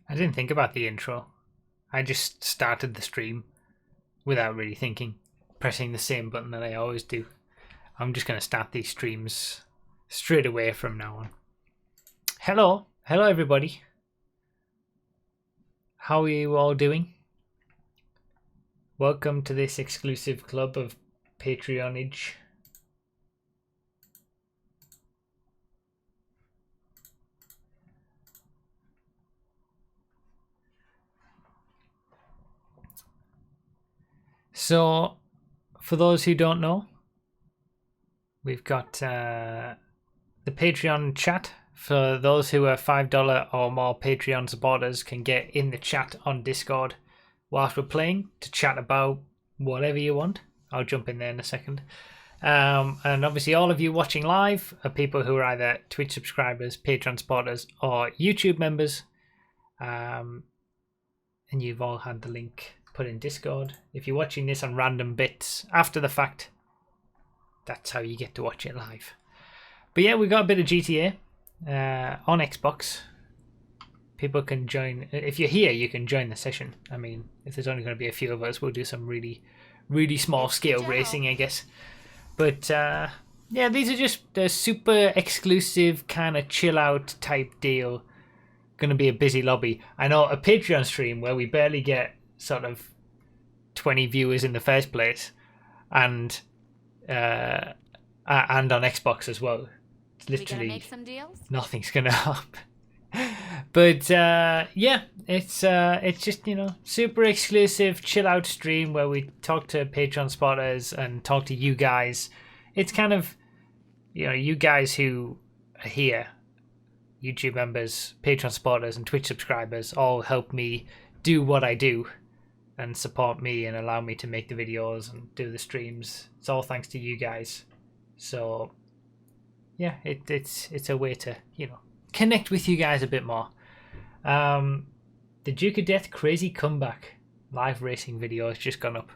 I didn't think about the intro. I just started the stream without really thinking, pressing the same button that I always do. I'm just going to start these streams straight away from now on. Hello everybody. How are you all doing? Welcome to this exclusive club of Patreonage. So, for those who don't know, we've got the Patreon chat. For those who are $5 or more Patreon supporters can get in the chat on Discord whilst we're playing to chat about whatever you want. I'll jump in there in a second. And obviously all of you watching live are people who are either Twitch subscribers, Patreon supporters, or YouTube members. And you've all had the link put in Discord. If you're watching this on random bits after the fact, that's how you get to watch it live. But yeah, we got a bit of GTA on Xbox. People can join. If you're here, you can join the session. I mean, if there's only going to be a few of us, we'll do some really small scale racing, I guess. But yeah, these are just a super exclusive kind of chill out type deal. Going to be a busy lobby. I know a Patreon stream where we barely get sort of 20 viewers in the first place, and on Xbox as well. It's literally make some deals? Nothing's gonna happen. But yeah, it's just, you know, super exclusive chill out stream where we talk to Patreon supporters and talk to you guys. It's kind of, you know, you guys who are here, YouTube members, Patreon supporters, and Twitch subscribers all help me do what I do and support me and allow me to make the videos and do the streams. It's all thanks to you guys. So yeah, it's a way to, you know, connect with you guys a bit more. The Duke of Death crazy comeback live racing video has just gone up.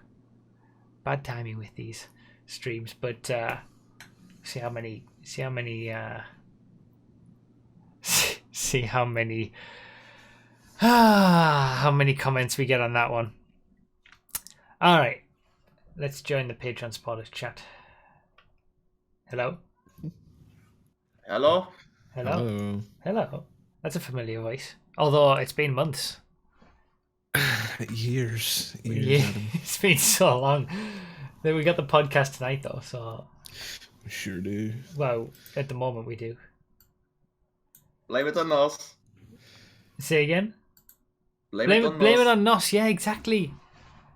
Bad timing with these streams, but see how many comments we get on that one. All right, let's join the Patreon supporters chat. Hello. Hello. Hello. Hello. That's a familiar voice, although it's been months. Years. Yeah, Adam. it's been so long. Then we got the podcast tonight, though. So We sure do. well, at the moment we do. Blame it on us. Say again. Blame it Blame on it us. on Nos. Yeah, exactly.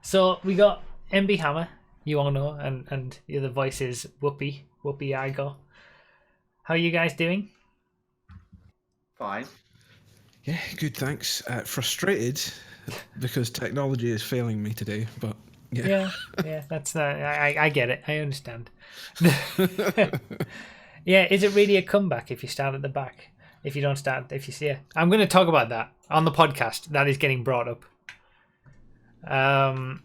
So we got MB Hammer, you all know, and the other voice is Whoopi Igo. How are you guys doing? Fine. Yeah, good, thanks. Frustrated because technology is failing me today, but yeah. Yeah, that's I get it. I understand. Yeah, is it really a comeback if you start at the back? If you don't start, if you see it, I'm going to talk about that on the podcast. That is getting brought up. So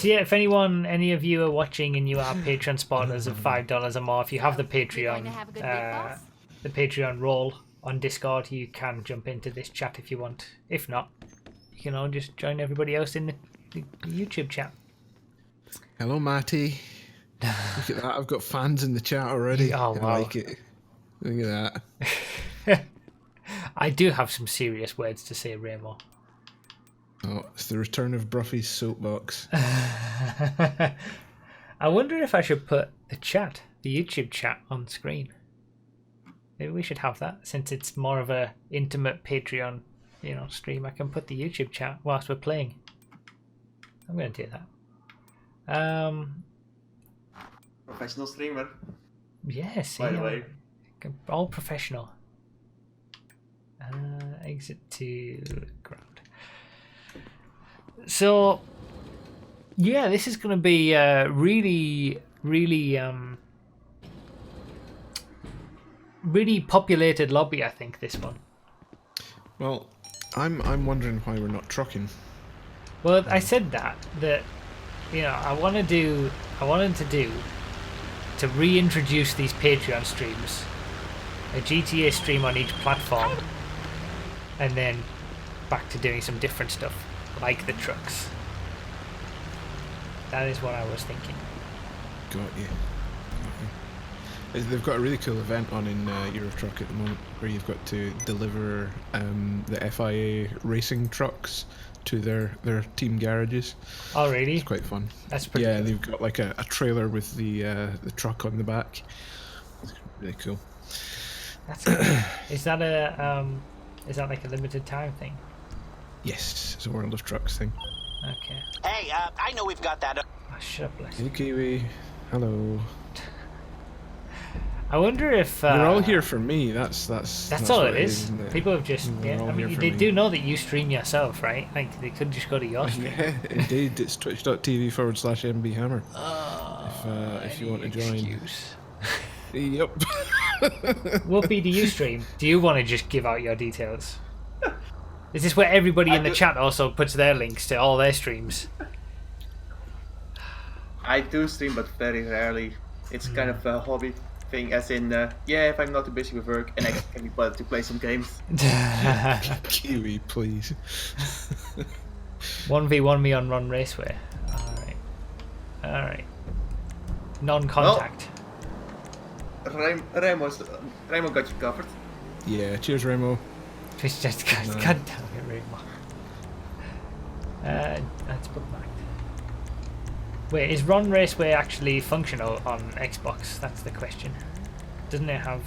yeah, if any of you are watching and you are Patreon supporters of $5 or more, if you have the Patreon, the Patreon role on Discord, you can jump into this chat if you want. If not, you can all just join everybody else in the YouTube chat. Hello, Matty. Look at that. I've got fans in the chat already. Oh, wow. I like it. Look at that. I do have some serious words to say, Ramo. Oh, it's the return of Broughy's soapbox. I wonder if I should put the chat, the YouTube chat, on screen. Maybe we should have that, since it's more of a intimate Patreon, you know, stream. I can put the YouTube chat whilst we're playing. I'm going to do that. Professional streamer. Yes. By the way. All professional. Exit to ground. So, yeah, this is going to be really populated lobby, I think, this one. Well, I'm wondering why we're not trucking. Well, I said that you know, I wanted to reintroduce these Patreon streams, a GTA stream on each platform, and then back to doing some different stuff, like the trucks. That is what I was thinking. Got you. They've got a really cool event on in Eurotruck at the moment where you've got to deliver the FIA racing trucks to their team garages. Oh, really? It's quite fun. That's pretty Yeah, cool. they've got like a trailer with the truck on the back. It's really cool. That's cool. Is that like a limited time thing? Yes, it's a World of Trucks thing. Okay. Hey, I know we've got that. Oh, shut up, Les. Hey Kiwi, hello. I wonder if You're all here for me. That's all what it is. isn't it? People have just You're all I mean here for they me. do know that you stream yourself, right? Like they could just go to your stream. Yeah, indeed. It's twitch.tv/mbhammer. If you want to join. Excuse. Yep. Whoopi, do you stream? Do you want to just give out your details? Is this where everybody in the chat also puts their links to all their streams? I do stream, but very rarely. It's kind of a hobby thing, as in, if I'm not too busy with work and I can be bothered to play some games. Kiwi, please. 1v1 me on Run Raceway. Alright. Non-contact. Remo got you covered. Yeah, cheers, Remo. Twitch just God damn it, Remo. That's bookmarked. Wait, is Run Raceway actually functional on Xbox? That's the question. Doesn't it have...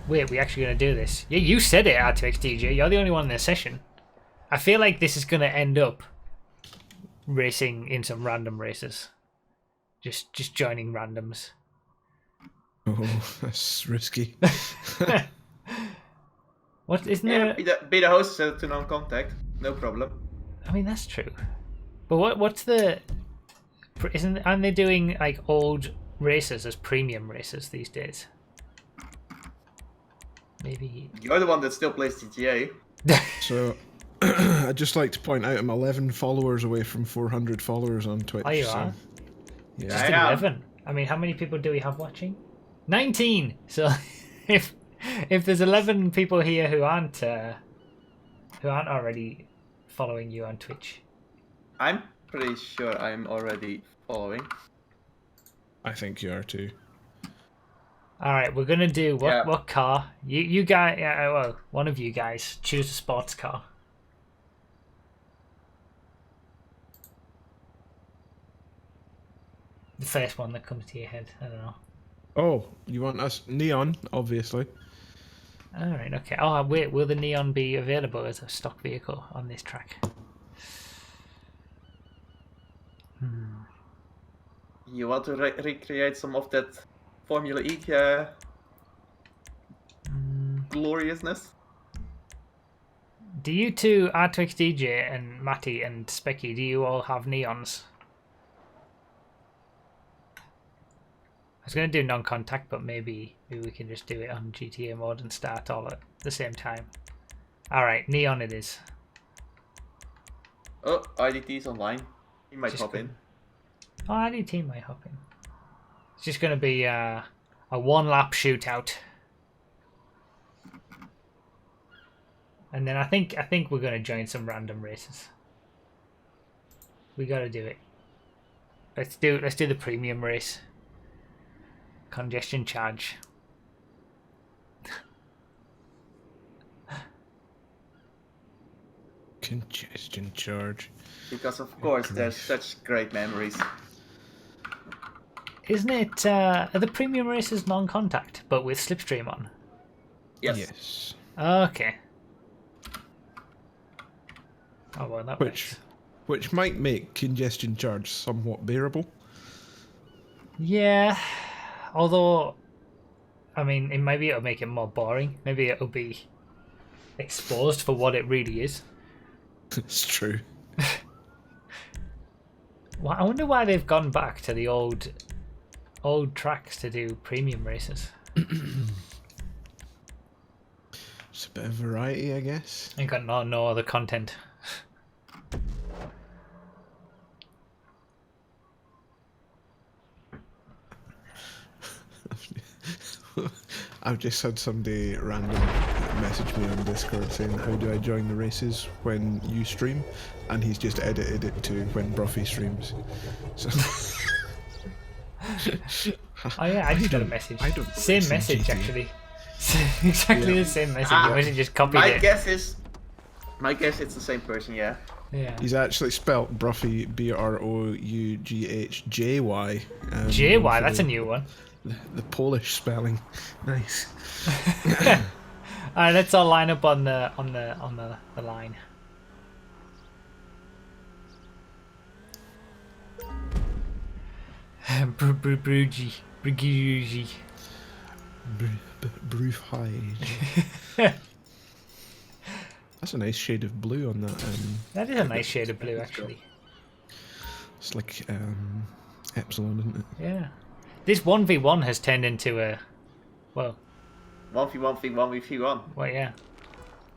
Wait, we actually going to do this? Yeah, you said it, R2XDJ. You're the only one in the session. I feel like this is going to end up racing in some random races. Just joining randoms. Oh, that's risky. What, isn't Yeah, there... be the host to non-contact. No problem. I mean, that's true. But what's the... Aren't they doing like old races as premium races these days? Maybe... You're the one that still plays GTA. So, I'd just like to point out I'm 11 followers away from 400 followers on Twitch. Oh, you so, are? Yeah. Just I am. 11. I mean, how many people do we have watching? 19! So, if there's 11 people here who aren't already following you on Twitch... I'm pretty sure I'm already following. I think you are too. Alright, we're gonna do Yeah. what car? You guys, well, one of you guys choose a sports car. The first one that comes to your head. I don't know. Oh, you want us neon, obviously. Alright, okay. Oh wait, will the Neon be available as a stock vehicle on this track? You want to recreate some of that Formula E gloriousness? Do you two, R2XDJ and Matty and Specky, do you all have neons? I was going to do non-contact, but maybe we can just do it on GTA mode and start all at the same time. Alright, neon it is. Oh, IDT's online. He might Just hop in. Oh, IDT might hop in. It's just going to be a one-lap shootout. And then I think we're going to join some random races. We got to do it. Let's do the premium race. Congestion charge. Congestion charge. Because of course there's such great memories. Isn't it are the premium races non-contact but with slipstream on? Yes. Okay. Oh well, that works. Which might make congestion charge somewhat bearable. Yeah, although, I mean, maybe it'll make it more boring. Maybe it'll be exposed for what it really is. It's true. Well, I wonder why they've gone back to the old tracks to do premium races. It's a bit of variety, I guess. Ain't got no other content. I've just had somebody random messaged me on Discord saying, "How do I join the races when you stream?" And he's just edited it to when Broughy streams. So. Oh yeah, I just got a message. I don't Same race in message GTA. actually. Exactly the same message. You must have just copied My it. guess it's the same person. Yeah. Yeah. He's actually spelt Broughy Broughjy. JY, that's a new one. The Polish spelling. Nice. Alright, let's all line up on the line. Broughy. Broughy. That's a nice shade of blue on that. That is a nice shade of blue, actually. It's like epsilon, isn't it? Yeah. This 1v1 has turned into a... Well, 1v1. well, yeah.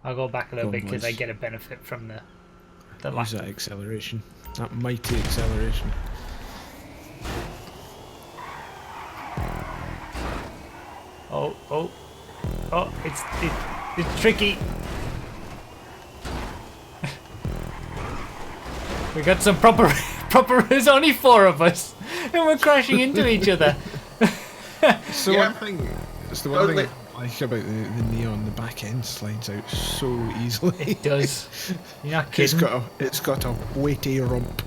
I'll go back a little Go on, bit because I boys. get a benefit from the Use lack. that acceleration. That mighty acceleration. Oh, it's tricky. We got some proper. There's only 4 of us, and we're crashing into each other. It's the Yeah. one thing. It's the one Totally. thing I like about the neon. The back end slides out so easily. It does. You're not It's kidding. got a weighty rump.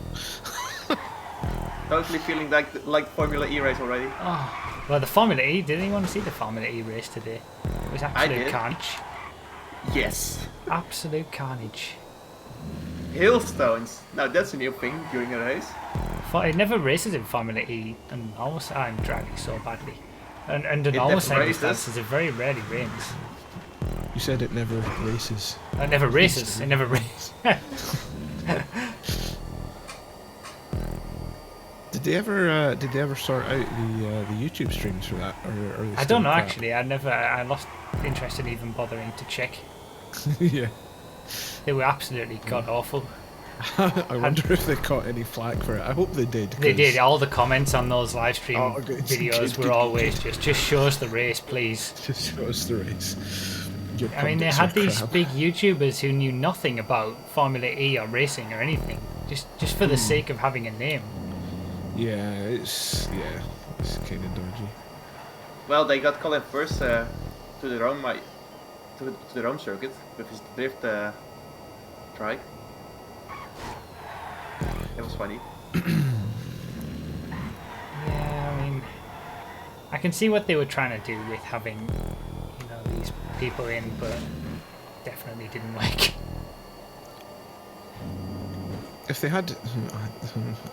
Totally feeling like Formula E race already. Oh, well, the Formula E. Did anyone see the Formula E race today? It was absolute did. carnage. Yes. Absolute carnage. Hailstones. Now that's a new thing during a race. It never races in Formula E, and almost I'm driving so badly. And under normal never races. circumstances, it very rarely rains. You said it never races. It never races. It never rains. Did they ever sort out the YouTube streams for that? Or are they I still don't know crap? actually. I lost interest in even bothering to check. Yeah. They were absolutely god awful. I wonder if they caught any flack for it. I hope they did. They 'cause- did. All the comments on those live stream Oh, good, videos good, were good, always just show us the race, please. Just show us the race. Your I mean, they pundits had are these crap. big YouTubers who knew nothing about Formula E or racing or anything, just for the sake of having a name. Yeah, it's kind of dodgy. Well, they got Colin first to the Rome circuit with his drift trike. It was funny. Yeah, I mean, I can see what they were trying to do with having, these people in, but definitely didn't work. If they had,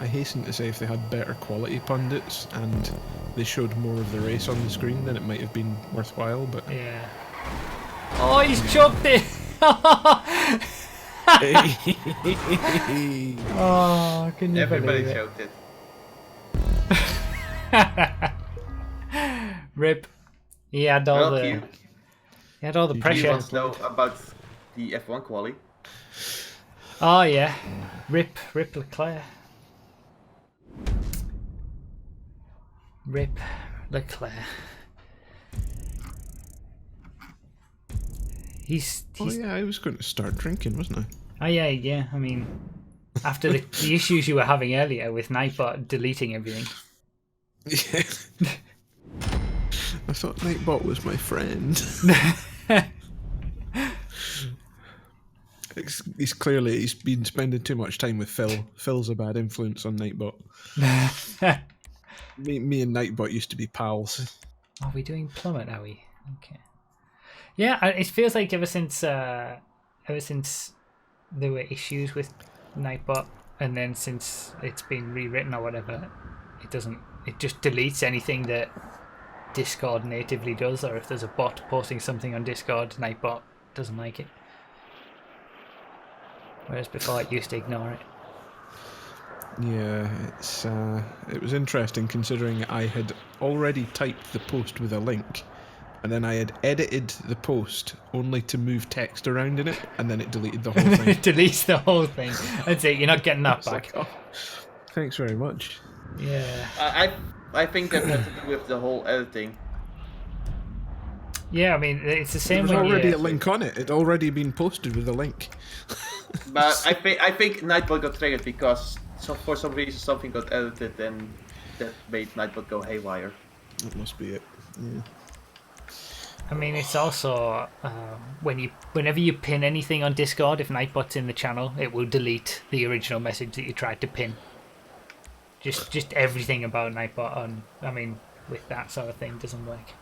I hasten to say, if they had better quality pundits and they showed more of the race on the screen, then it might have been worthwhile. But Yeah. Oh, he's choked it! Oh, can you Everybody believe it? choked it. Rip. He had all Well, the he pressure. wants to know about the F1 quali. Oh yeah. Rip Leclerc. Rip Leclerc. He's oh yeah, I was going to start drinking, wasn't I? oh yeah. I mean, after the issues you were having earlier with Nightbot deleting everything. Yeah. I thought Nightbot was my friend. He's been spending too much time with Phil. Phil's a bad influence on Nightbot. Me and Nightbot used to be pals. Are we doing plummet? Are we? Okay. Yeah, it feels like ever since there were issues with Nightbot, and then since it's been rewritten or whatever, it just deletes anything that Discord natively does, or if there's a bot posting something on Discord, Nightbot doesn't like it. Whereas before it used to ignore it. Yeah, it was interesting considering I had already typed the post with a link, and then I had edited the post only to move text around in it, and then it deleted the whole thing. It deletes the whole thing. That's it, you're not getting that It's back. like, oh, thanks very much. Yeah. I think that had to do with the whole editing. Yeah, I mean, it's the same There's when already you... a link on it. It already been posted with a link. But I think Nightbot got triggered because for some reason something got edited and that made Nightbot go haywire. That must be it. Yeah. I mean, it's also whenever you pin anything on Discord, if Nightbot's in the channel, it will delete the original message that you tried to pin. Just everything about Nightbot on. I mean, with that sort of thing doesn't work.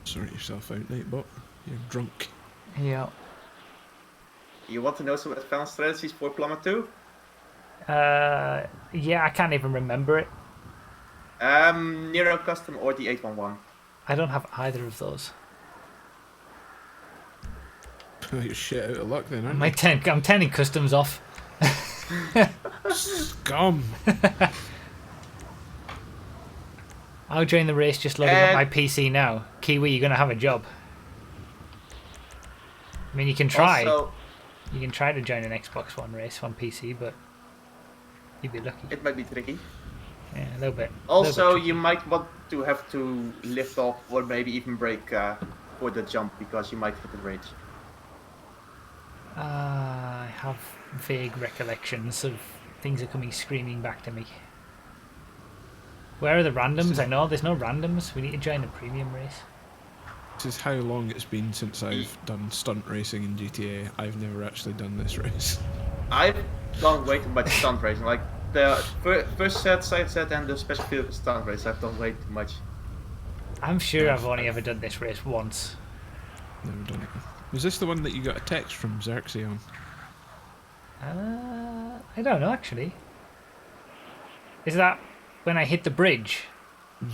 Sort yourself out, Nightbot. You're drunk. Yeah. You want to know some advanced strategies for Plummet 2? Yeah, I can't even remember it. Nero Custom or the 811? I don't have either of those. Oh, you're shit out of luck then, aren't I'm turning customs off. you? Scum! I'll join the race just loading up my PC now. Kiwi, you're going to have a job. I mean, you can try. Also, You can try to join an Xbox One race on PC, but you'd be lucky. it might be tricky. Yeah, a little bit. Also, you might want to have to lift off or maybe even brake for the jump because you might hit the rage. I have vague recollections of things are coming screaming back to me. Where are the randoms? I know there's no randoms. We need to join the premium race. This is how long it's been since I've done stunt racing in GTA. I've never actually done this race. I've done way too much stunt racing. Like the first set, side set, and the special field stunt race, I've done way too much. I'm sure I've only ever done this race once. Never done it. Was this the one that you got a text from Xerxes on? I don't know actually. Is that when I hit the bridge?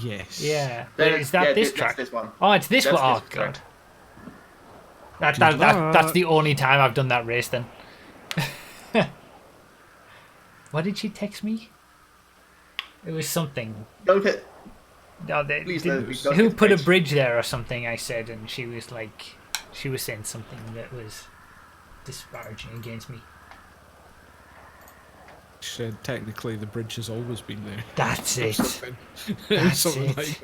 Yes. Yeah. Is that this track? This one. Oh, it's this That's one. Oh, this track. God. Good That's luck. the only time I've done that race then. What did she text me? It was something. Don't hit. No, Please let it be. Don't who hit the put a bridge. bridge there or something, I said, and she was like, she was saying something that was disparaging against me. She said technically the bridge has always been there. That's it. Something, That's something it. like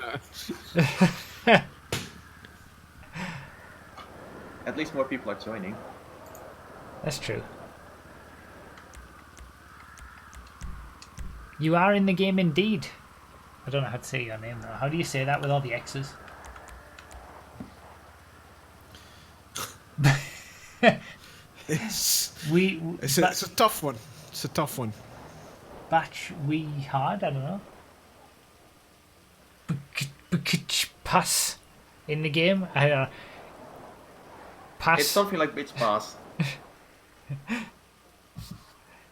that. At least more people are joining. That's true. You are in the game indeed. I don't know how to say your name though. How do you say that with all the X's? It's It's a tough one. It's a tough one. batch we hard. I don't know. Pass in the game. I don't know. Pass. It's something like bitch pass.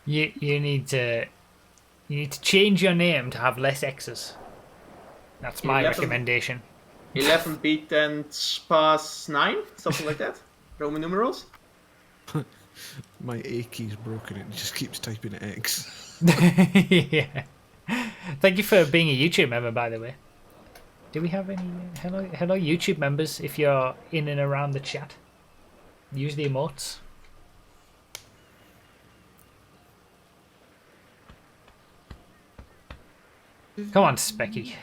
You need to change your name to have less X's. That's my 11. recommendation. 11 beat and pass 9, something like that. Roman numerals. My A key's broken. It just keeps typing X. Yeah. Thank you for being a YouTube member, by the way. Do we have any hello YouTube members? If you're in and around the chat, use the emotes. Come on, Specky.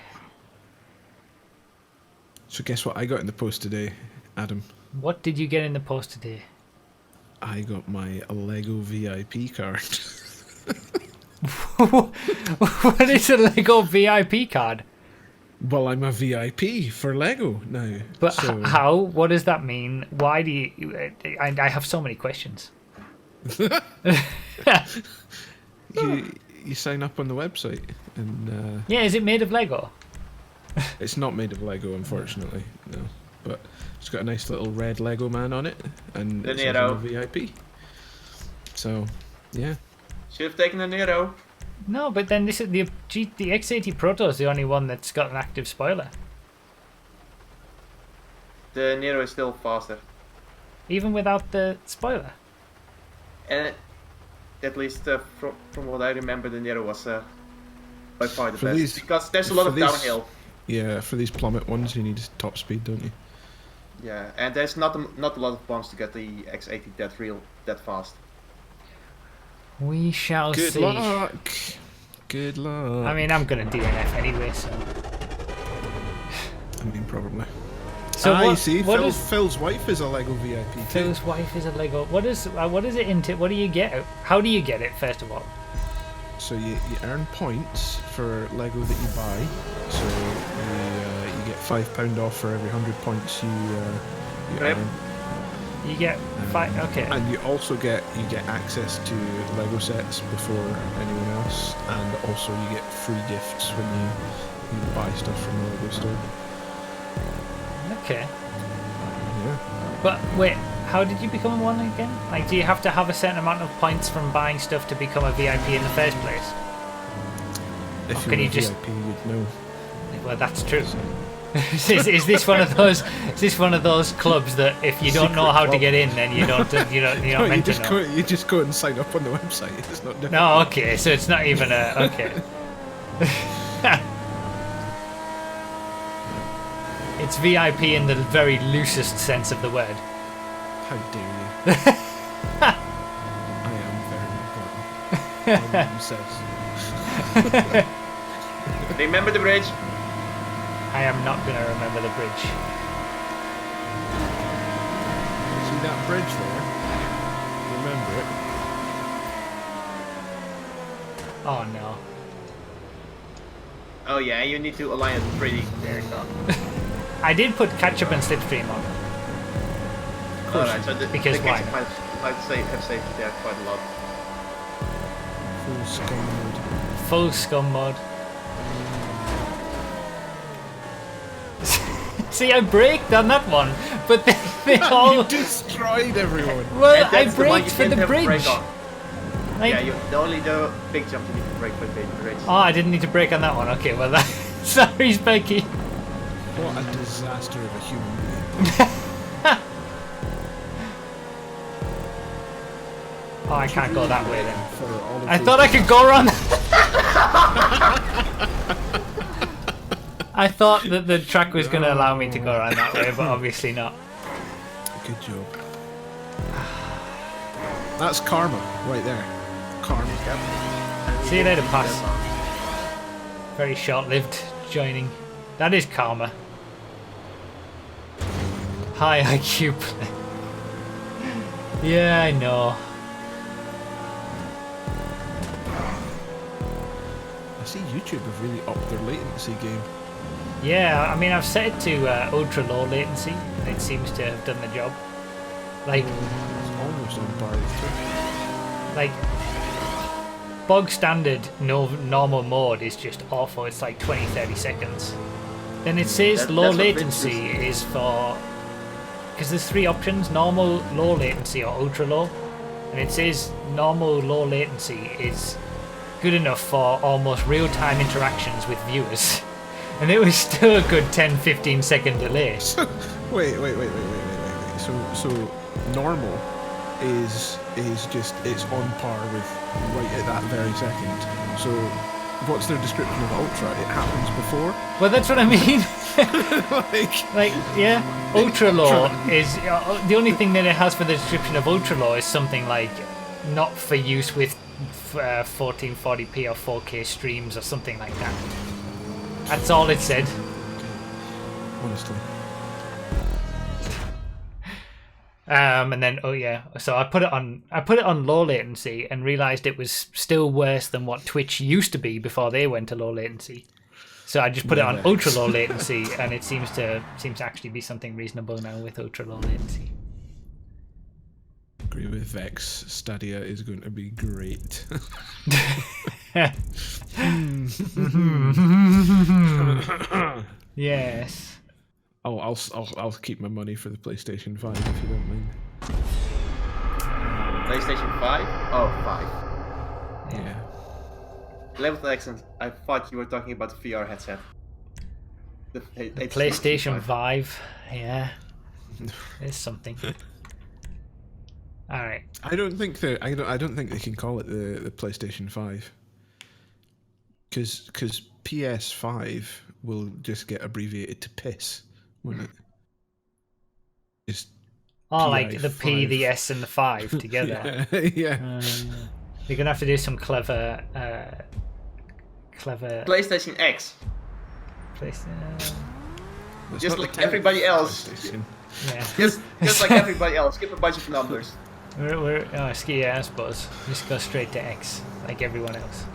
So guess what I got in the post today, Adam? What did you get in the post today? I got my Lego VIP card. What is a Lego VIP card? Well, I'm a VIP for Lego now. But so how? What does that mean? Why do you? I have so many questions. you sign up on the website, and Yeah, is it made of Lego? it's not made of Lego, unfortunately. No, but it's got a nice little red Lego man on it, and The it says Nero. I'm a VIP. So, yeah. Should have taken a Nero. No, but then this is the X80 Proto is the only one that's got an active spoiler. The Nero is still faster. Even without the spoiler. And at least from what I remember, the Nero was by far the For best. these- because there's a lot for of these- downhill. Yeah, for these plummet ones, you need top speed, don't you? Yeah, and there's not a lot of bumps to get the X80 that fast. We shall Good see. luck. Good luck. I mean, I'm gonna DNF anyway, so I mean, probably. So I see. What Phil's wife is a Lego VIP too. Phil's wife is a Lego. What is it into? What do you get? How do you get it? First of all. So you earn points for Lego that you buy. So you get £5 off for every 100 points you Yep. earn. You get five. Okay. And you also get access to Lego sets before anyone else, and also you get free gifts when you buy stuff from the Lego store. Okay. Yeah. But wait, how did you become one again? Like, do you have to have a certain amount of points from buying stuff to become a VIP in the first place? If can you're you a just- VIP, you'd know. Well, that's true. is this one of those? Is this one of those clubs that if you don't know Secret how to club. get in, then you're not No, meant to know? you just go and sign up on the website. It's not different. No, okay, so it's not even a okay. It's VIP in the very loosest sense of the word. How dare you? I am very important. My mum says. Remember the bridge? I am not going to remember the bridge. See that bridge there? Remember it? Oh no. Oh yeah, you need to align it pretty. There you go. I did put ketchup and slipstream on. Alright, so Because the why catch might have saved there quite a lot. Full scum mode. Full scum mode. See, I braked on that one, but they all. You destroyed everyone. Well, And I that's the one braked you for didn't the have to bridge. brake on. Like, Yeah, only the big jump you need to brake for the bridge. oh, I didn't need to brake on that one. Okay, well, that, sorry, Becky. What a disaster of a human being. Oh, I can't go that way then. For all of I those thought I could go around. I thought that the track was going to allow me to go around that way, but obviously not. Good job. That's karma, right there. Karma. See you later, pass. Very short-lived joining. That is karma. High IQ play. Yeah, I know. I see YouTube have really upped their latency game. Yeah, I mean, I've set it to ultra low latency, and it seems to have done the job. Like, It's almost on par with Twitch. like bog standard normal mode is just awful. It's like 20-30 seconds. Then it says low that's what latency is for, because there's three options: normal, low latency, or ultra low. And it says normal low latency is good enough for almost real-time interactions with viewers. And it was still a good 10-15 second delay. Wait. So normal is just it's on par with right at that very second. So what's their description of ultra? It happens before. Well, that's what I mean. Like Yeah, ultra low is the only thing that it has for the description of ultra low is something like not for use with 1440p or 4K streams or something like that. That's all it said. honestly. And then so I put it on low latency and realized it was still worse than what Twitch used to be before they went to low latency. So I just put it on ultra low latency, and it seems to actually be something reasonable now with ultra low latency. Agree with Vex. Stadia is going to be great. Yes. I'll keep my money for the PlayStation 5 if you don't mind. PlayStation 5? Oh, 5. Yeah. Level of accent. I thought you were talking about the VR headset. The PlayStation 5. Yeah. It's something. All right. I don't think they can call it the PlayStation 5. Because PS5 will just get abbreviated to PISS, won't it? Just Oh, like the P, PI5. the S, and the 5 together. yeah. You're gonna have to do some clever PlayStation X. place. It's Just not like the 10th everybody else. PlayStation. Yeah. Just like everybody else. Skip a bunch of numbers. I suppose. Just go straight to X, like everyone else.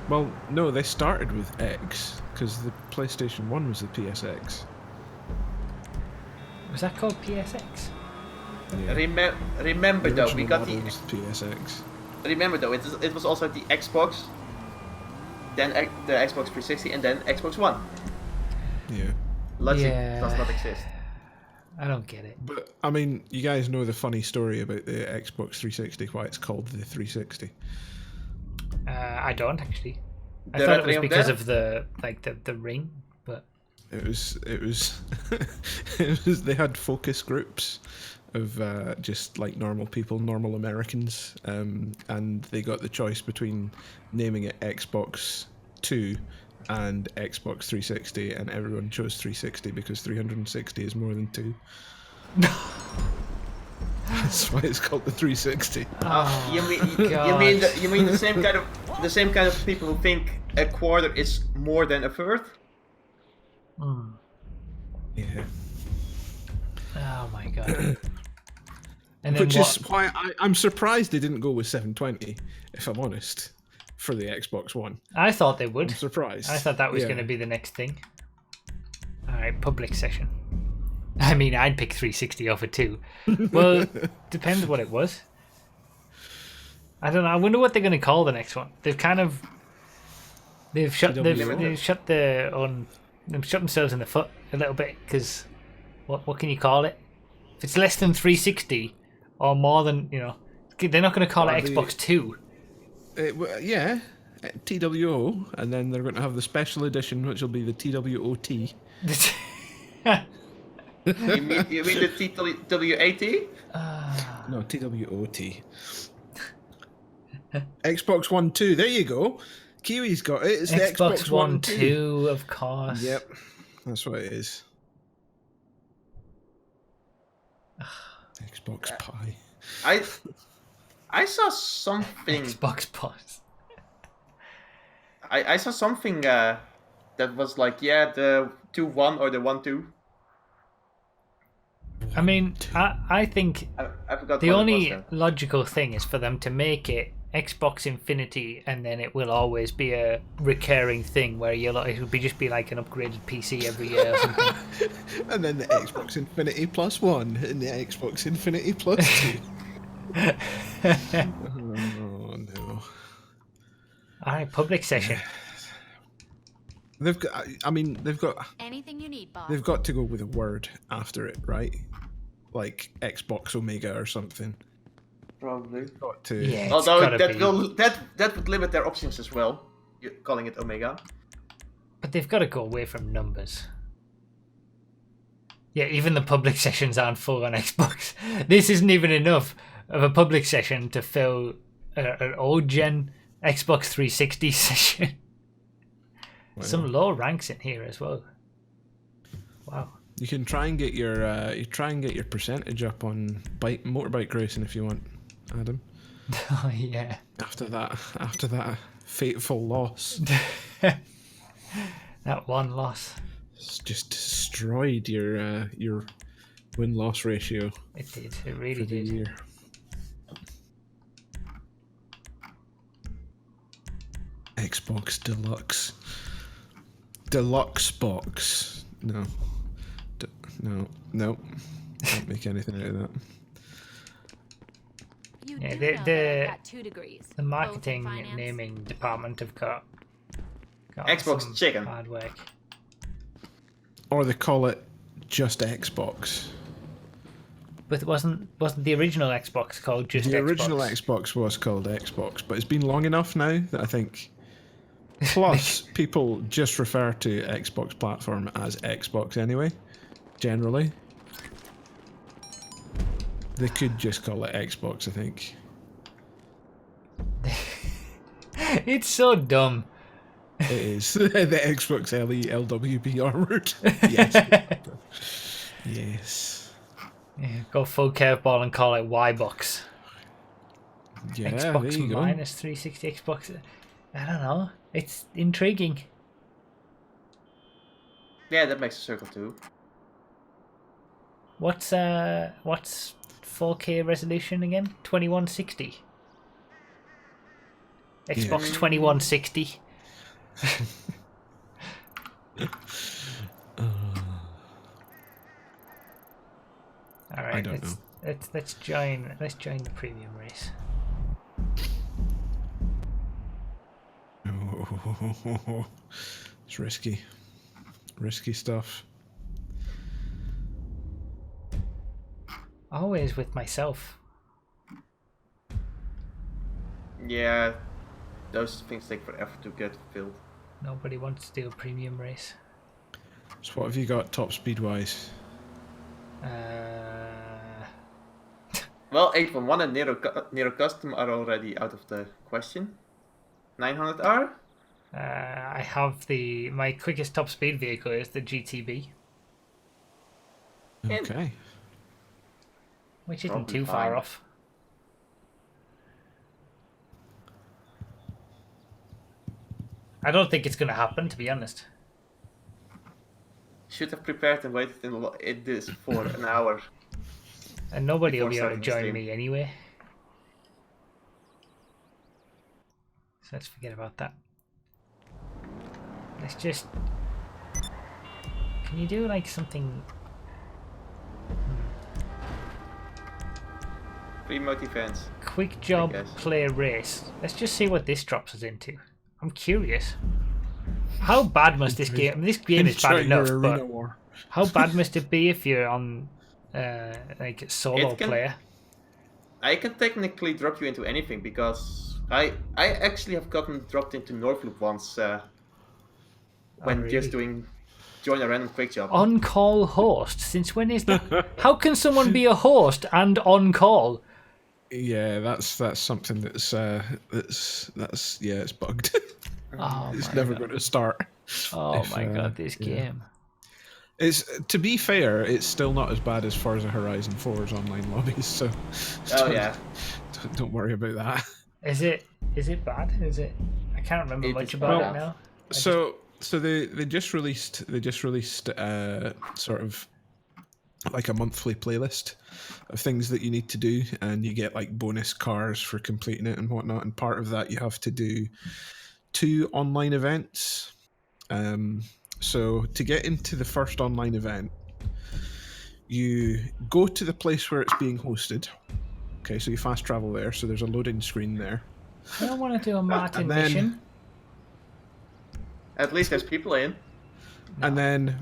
Well, no, they started with X because the PlayStation 1 was the PSX. Was that called PSX? Yeah. Remember The though, we original got model the. was PSX. Remember though, it was also the Xbox, then the Xbox 360, and then Xbox One. Yeah. Logic Yeah. does not exist. I don't get it. But, I mean, you guys know the funny story about the Xbox 360, why it's called the 360. I don't actually. I The thought Red it was Ring of because Death? of the ring, but It was it was they had focus groups of just like normal people, normal Americans, and they got the choice between naming it Xbox 2 and Xbox 360, and everyone chose 360 because 360 is more than 2. That's why it's called the 360. You God. mean the same kind of people who think a quarter is more than a third? Yeah. Oh my god. And then Which what? is why I'm surprised they didn't go with 720, if I'm honest, for the Xbox One. I thought they would. I'm surprised. I thought that was Yeah. going to be the next thing. All right, public session. I mean, I'd pick 360 over 2. Well, depends what it was. I don't know. I wonder what they're going to call the next one. They've shot TWO. they've shot they've shot themselves in the foot a little bit, because what can you call it? If it's less than 360 or more than, they're not going to call it Xbox 2. Yeah, TWO, and then they're going to have the special edition, which will be the TWOT. You mean the TWAT? No, TWOT. Xbox One 2, there you go. Kiwi's got it. It's the Xbox One 2, of course. Yep, that's what it is. Xbox Pi. I saw something. Xbox Pass. I saw something that was like, yeah, the 2-1 or the 1-2. I mean, I think I forgot the what only it was then. logical thing is for them to make it Xbox Infinity, and then it will always be a recurring thing where it'll just be like an upgraded PC every year or something. And then the Xbox Infinity Plus 1 and the Xbox Infinity Plus 2. Oh no. Alright, public session. They've got. I mean, they've got. Anything you need, boss. They've got to go with a word after it, right? Like Xbox Omega or something. Probably. Got to. Yeah, it's Although gotta that be. that would limit their options as well. Calling it Omega. But they've got to go away from numbers. Yeah, even the public sessions aren't full on Xbox. This isn't even enough of a public session to fill an old gen Xbox 360 session. Wow. Some low ranks in here as well. Wow. You can try and get your percentage up on motorbike racing if you want, Adam. Oh yeah. After that fateful loss, That one loss. it's just destroyed your win-loss ratio It did. It for really the did. year. Xbox Deluxe box. No. No. Can't make anything out of that. You Yeah, do the- know that the- I've got 2 degrees. The both in marketing finance. naming department have got Xbox some chicken. hard work. Or they call it just Xbox. But wasn't the original Xbox called just The Xbox? original Xbox was called Xbox, but it's been long enough now that I think. Plus, people just refer to Xbox platform as Xbox anyway, generally. They could just call it Xbox, I think. It's so dumb. It is. The Xbox LWB armored. Yes. Yes. Yeah, go full curveball and call it Y-Box. Yeah, there Xbox you go. minus 360 Xbox. I don't know. It's intriguing. Yeah, that makes a circle too. What's 4K resolution again? 2160. Xbox 2160. All right, I don't know. let's join the premium race. It's risky. Risky stuff. Always with myself. Yeah, those things take forever to get filled. Nobody wants to do a premium race. So what have you got top speed wise? Well, 811 and Nero Custom are already out of the question. 900R? I have my quickest top speed vehicle is the GTB, Okay. which isn't Probably too fine. far off. I don't think it's going to happen, to be honest. Should have prepared and waited in this for an hour. And nobody will Before be able to starting the join stream. me anyway. So let's forget about that. Let's just... Can you do like something... Remote events. Quick job, guess. play race. Let's just see what this drops us into. I'm curious. How bad must this game... I mean, this game is bad Enjoy your enough, arena but war. how bad must it be if you're on like solo It can- player? I can technically drop you into anything because I actually have gotten dropped into Northloop once when really? just doing join a random quick job. On-call host? Since when is that? How can someone be a host and on-call? Yeah, that's something that's it's bugged. Oh It's my never god. going to start. Oh if, my god, this yeah. game. It's, to be fair, it's still not as bad as Forza Horizon 4's online lobbies, so Oh yeah, don't worry about that. Is it bad? Is it? I can't remember It much is about bad. it now. So they just released sort of like a monthly playlist of things that you need to do, and you get like bonus cars for completing it and whatnot. And part of that, you have to do 2 online events. So to get into the first online event, you go to the place where it's being hosted. Okay, so you fast travel there. So there's a loading screen there. I don't want to do a Martin And then- mission. at least there's people in. And then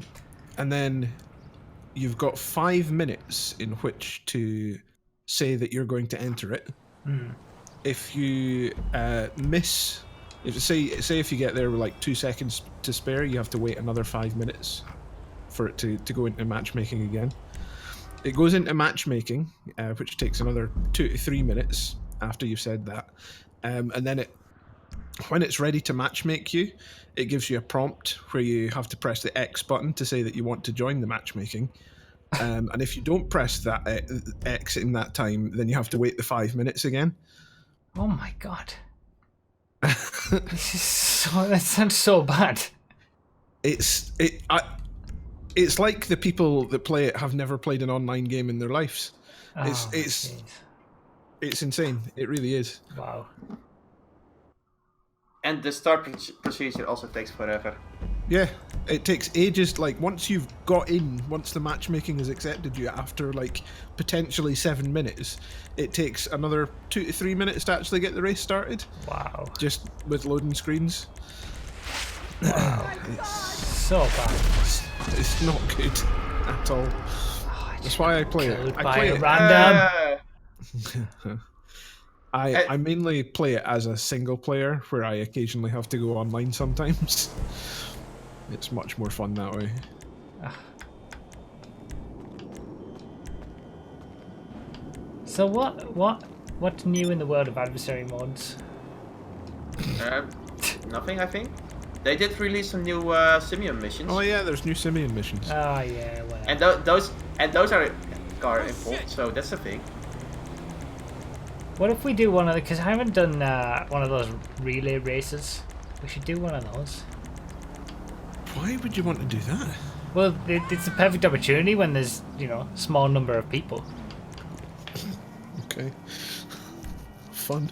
you've got 5 minutes in which to say that you're going to enter it. If you miss, if you get there with like 2 seconds to spare, you have to wait another 5 minutes for it to go into matchmaking again. It goes into matchmaking, which takes another 2 to 3 minutes after you've said that, and then when it's ready to matchmake you, it gives you a prompt where you have to press the X button to say that you want to join the matchmaking. And if you don't press that X in that time, then you have to wait the 5 minutes again. Oh my god. That sounds so bad. It's like the people that play it have never played an online game in their lives. Oh, It's jeez. it's insane. It really is. Wow. And the start procedure also takes forever. Yeah, it takes ages. Like once you've got in, once the matchmaking has accepted you after like potentially 7 minutes, it takes another 2 to 3 minutes to actually get the race started. Wow. Just with loading screens. So bad. It's not good at all. That's why I play Killed it. I by play a it. random. I mainly play it as a single player, where I occasionally have to go online sometimes. It's much more fun that way. So what's new in the world of adversary mods? Nothing, I think. They did release some new Simeon missions. Oh yeah, there's new Simeon missions. Oh yeah, well. And those are car involved, so that's the thing. What if we do one of the? Because I haven't done one of those relay races. We should do one of those. Why would you want to do that? Well, it's a perfect opportunity when there's, small number of people. Okay. Fun.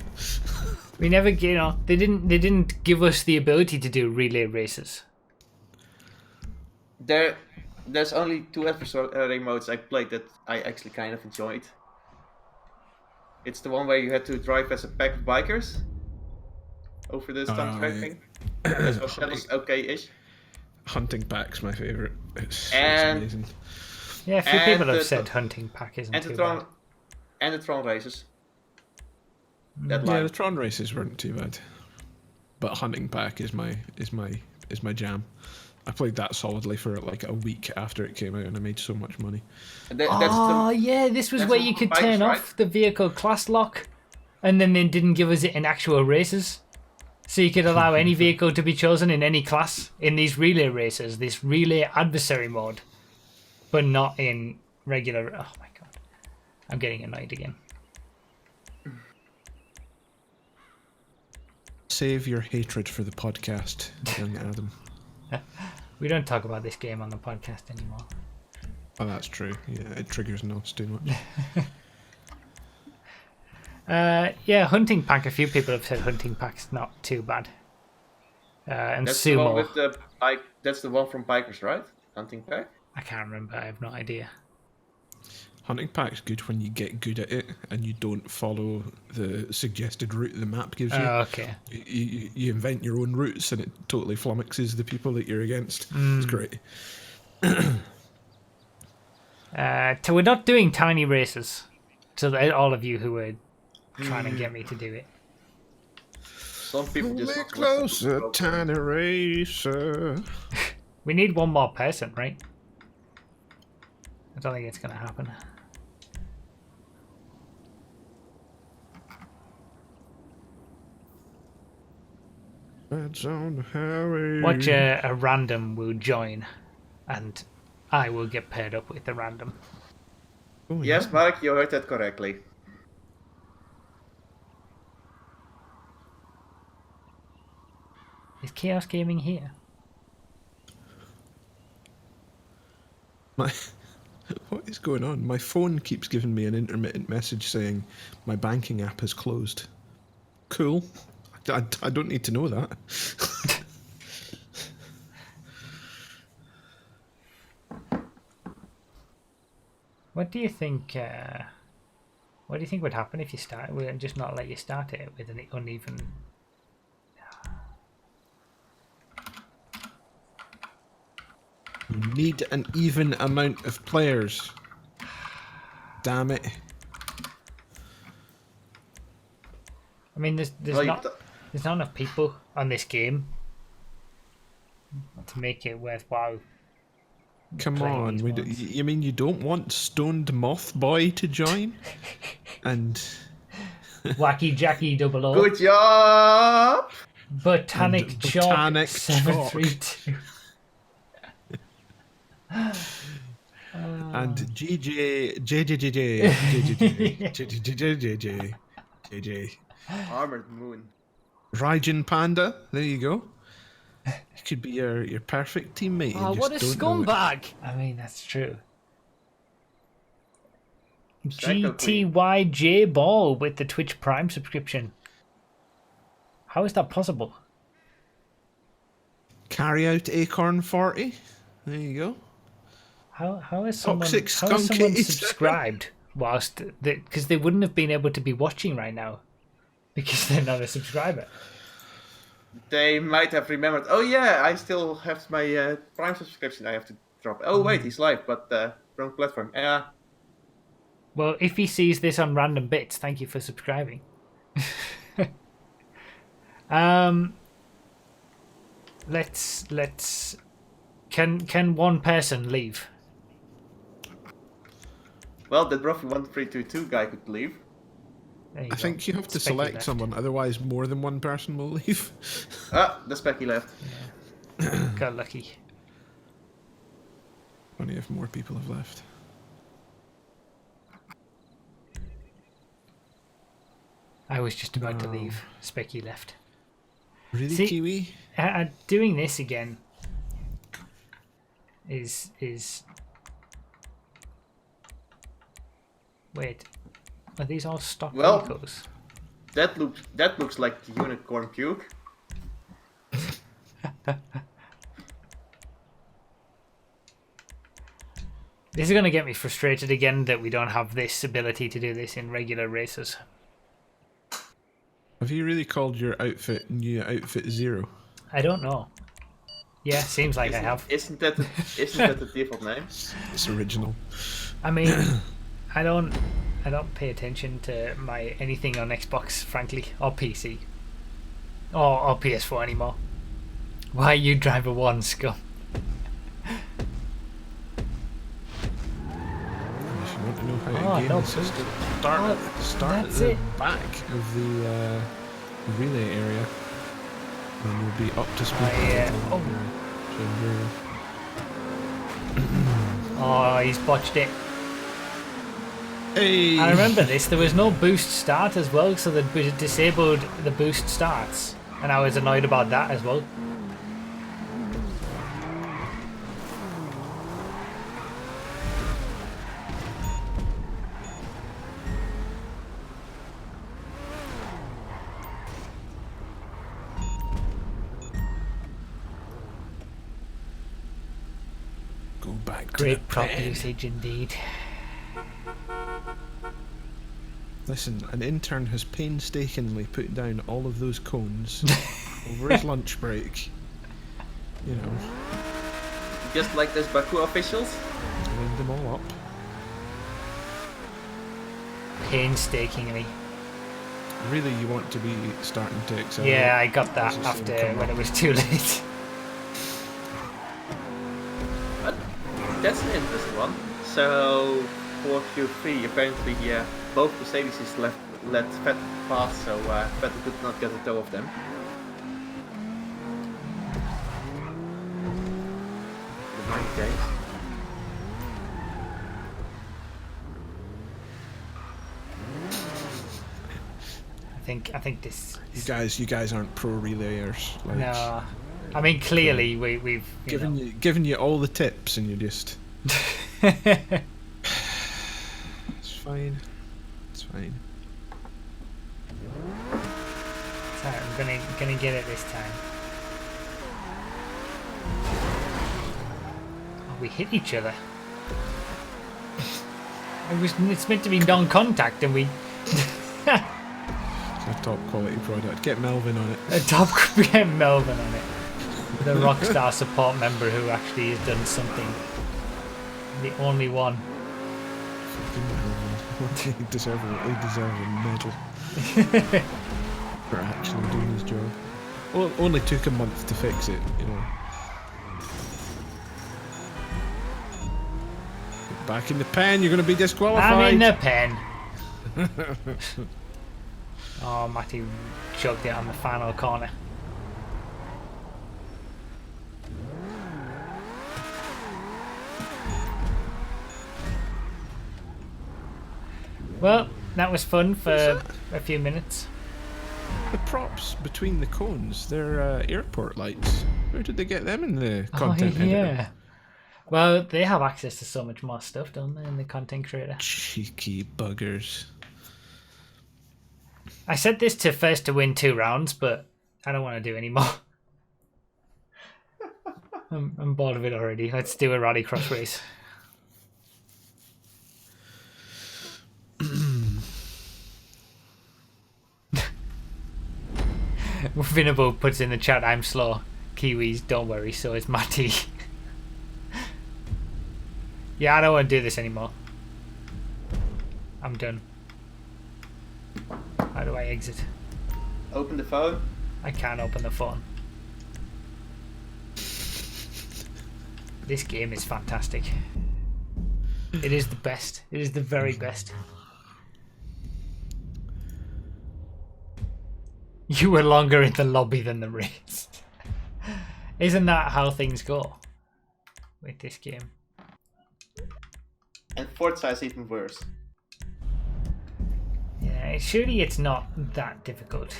We never, they didn't give us the ability to do relay races. There's only 2 adversary modes I played that I actually kind of enjoyed. It's the one where you had to drive as a pack of bikers over the stunt tracking. That was okay-ish. Hunting Pack's my favourite. It's And- amazing. Yeah, a few And people have the- said hunting pack isn't And too the Tron races. Yeah, the Tron races weren't too bad, but Hunting Pack is my jam. I played that solidly for like a week after it came out, and I made so much money. Yeah, this was that's where the you could bikes, turn right? off the vehicle class lock, and then they didn't give us it in actual races. So you could allow any vehicle to be chosen in any class in these relay races, this relay adversary mode, but not in regular. Oh my god, I'm getting annoyed again. Save your hatred for the podcast, young Adam. We don't talk about this game on the podcast anymore. Oh, that's true. Yeah, it triggers nos too much. Yeah, hunting pack. A few people have said hunting pack's not too bad. And That's the one sumo. with the bike. That's the one from Bikers, right? Hunting Pack. I can't remember. I have no idea. Hunting Pack's good when you get good at it and you don't follow the suggested route the map gives you. Okay. You invent your own routes and it totally flummoxes the people that you're against. It's great. So we're not doing tiny races. So that all of you who were trying to get me to do it. Some people just Get closer, tiny racer. We need one more person, right? I don't think it's going to happen. That's on the highway. Watch a random will join, and I will get paired up with the random. Oh, Yes, yeah. Mark, you heard that correctly. Is Chaos Gaming here? What is going on? My phone keeps giving me an intermittent message saying my banking app has closed. Cool. I don't need to know that. What do you think? What do you think would happen if you start? We'll just not let you start it with an uneven. You need an even amount of players. Damn it. I mean, there's Well, not enough people on this game to make it worthwhile. Come Playing on. these ones. You mean you don't want Stoned Moth Boy to join? And Wacky Jackie 00. Good job! Botanic And Chalk Botanic 732. and JJ. Armored Moon. Raijin Panda, there you go. He could be your perfect teammate. Oh, you what a just don't know it. scumbag! I mean, that's true. Psycho Queen. GTYJ Ball with the Twitch Prime subscription. How is that possible? Carry out Acorn 40. There you go. How is someone, Toxic how is someone skunk. subscribed whilst because they wouldn't have been able to be watching right now because they're not a subscriber. They might have remembered, oh yeah, I still have my Prime subscription I have to drop. Oh wait, he's live, but wrong platform. Yeah. Well, if he sees this on random bits, thank you for subscribing. Let's can one person leave? Well, the Broughy 1322 guy could leave. There you I go. think you have to Specky select left. someone, otherwise more than one person will leave. Ah, the Specky left. Got lucky. Only if more people have left. I was just about to leave. Specky left. Really, See- Kiwi? Doing this again. is wait, are these all stock Well, vehicles? that looks like the unicorn puke. This is going to get me frustrated again that we don't have this ability to do this in regular races. Have you really called your outfit New Outfit Zero? I don't know. Yeah, seems like I have. Isn't that the default name? It's original. I mean, I don't pay attention to my anything on Xbox, frankly, or PC, or PS4 anymore. Why you driver one, scum? If you want to know how to game no, the system, start at that's the it. back of the relay area, and you'll be up to speed. Oh, he's botched it. Hey! I remember this. There was no boost start as well, so they disabled the boost starts, and I was annoyed about that as well. Go back to Great the prop pen. usage indeed. Listen, an intern has painstakingly put down all of those cones over his lunch break. You know, Just like those Baku officials. lined them all up. Painstakingly. Really, you want to be starting to accelerate. Yeah, I got that as you see after them come when up. it was too late. But that's an interesting one. So for Q3, apparently, yeah, both Mercedes let Vettel pass, so Vettel could not get a toe of them. The 9K. I think this. You guys aren't pro relayers. Like, No, I mean clearly we've giving you all the tips, and you just. know. It's fine. It's fine. Sorry, I'm gonna get it this time. Oh, we hit each other. It's meant to be non-contact, and we. It's a top quality product. Get Melvin on it. A top get Melvin on it. The Rockstar support member who actually has done something. The only one. Fucking Melvin. He deserves a medal for actually doing his job. Well, only took a month to fix it, you know. Back in the pen, you're going to be disqualified. I'm in the pen. Oh, Matty chugged it on the final corner. Well, that was fun for a few minutes. The props between the cones, they're airport lights. Where did they get them in the content editor? Yeah. Well, they have access to so much more stuff, don't they, in the content creator? Cheeky buggers. I said this to first to win 2 rounds, but I don't want to do any more. I'm bored of it already. Let's do a rallycross race. Vinable puts in the chat, I'm slow. Kiwis, don't worry, so is Matty. Yeah, I don't want to do this anymore. I'm done. How do I exit? Open the phone. I can't open the phone. This game is fantastic. It is the best. It is the very best. You were longer in the lobby than the race. Isn't that how things go with this game? And Forza is even worse. Yeah, surely it's not that difficult.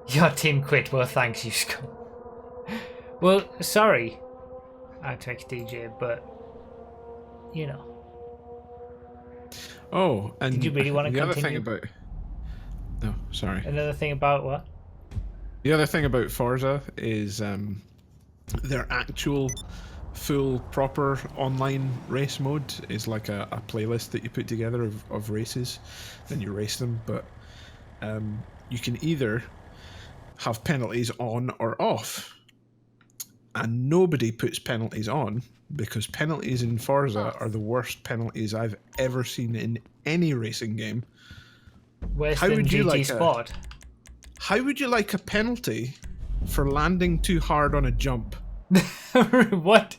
Your team quit. Well, thanks, you scum. Well, sorry. Artex DJ, but you know. Oh, and Did you really want to the other thing continue? about... No, sorry. Another thing about what? The other thing about Forza is their actual full proper online race mode is like a playlist that you put together of races, and you race them, but you can either have penalties on or off, and nobody puts penalties on because penalties in Forza are the worst penalties I've ever seen in any racing game. Worse How than would you GT like Sport? How would you like a penalty for landing too hard on a jump? What?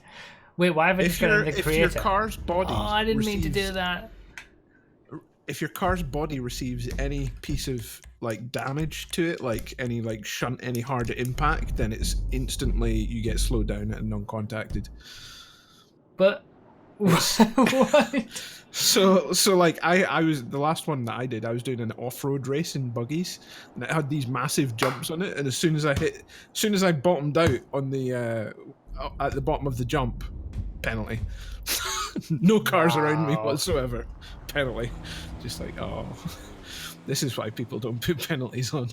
Wait, why have I just got in the If creator? your car's body Oh, I didn't mean to do receives- that. If your car's body receives any piece of like damage to it, like any like shunt, any hard impact, then it's instantly you get slowed down and non-contacted. But what? So like I was the last one that I did. I was doing an off-road race in buggies, and it had these massive jumps on it. And as soon as I bottomed out on the at the bottom of the jump, penalty. No cars around me Wow. whatsoever. Penalty. Just like, oh, this is why people don't put penalties on.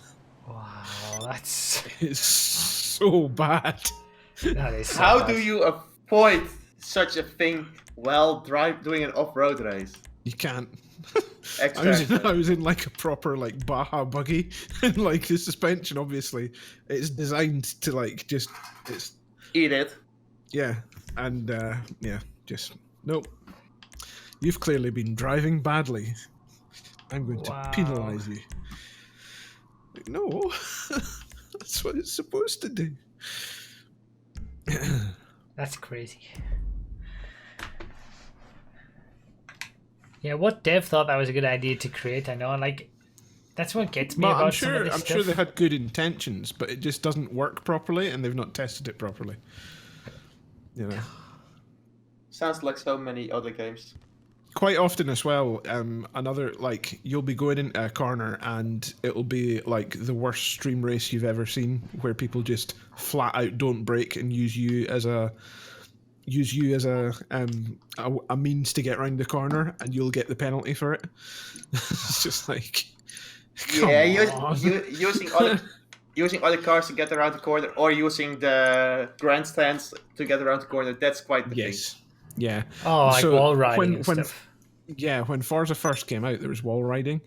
Wow, that's It's so bad. that is. So How bad. do you avoid such a thing while doing an off-road race? You can't. Exactly. I was in like a proper like Baja buggy, and like the suspension obviously it's designed to like just it's Eat it. yeah, and just nope. You've clearly been driving badly. I'm going Wow. to penalise you. Like, no, that's what it's supposed to do. That's crazy. Yeah, what dev thought that was a good idea to create? I know, like, that's what gets me Well, about I'm some of this sure stuff. they had good intentions, but it just doesn't work properly, and they've not tested it properly. You know. Sounds like so many other games. Quite often as well, another like you'll be going into a corner and it'll be like the worst stream race you've ever seen, where people just flat out don't brake and use you as a means to get around the corner, and you'll get the penalty for it. It's just like, come Using other cars to get around the corner, or using the grandstands to get around the corner. That's quite the thing. yes, yeah. Oh, like So wall riding when- and when- stuff. Yeah, when Forza first came out, there was wall riding,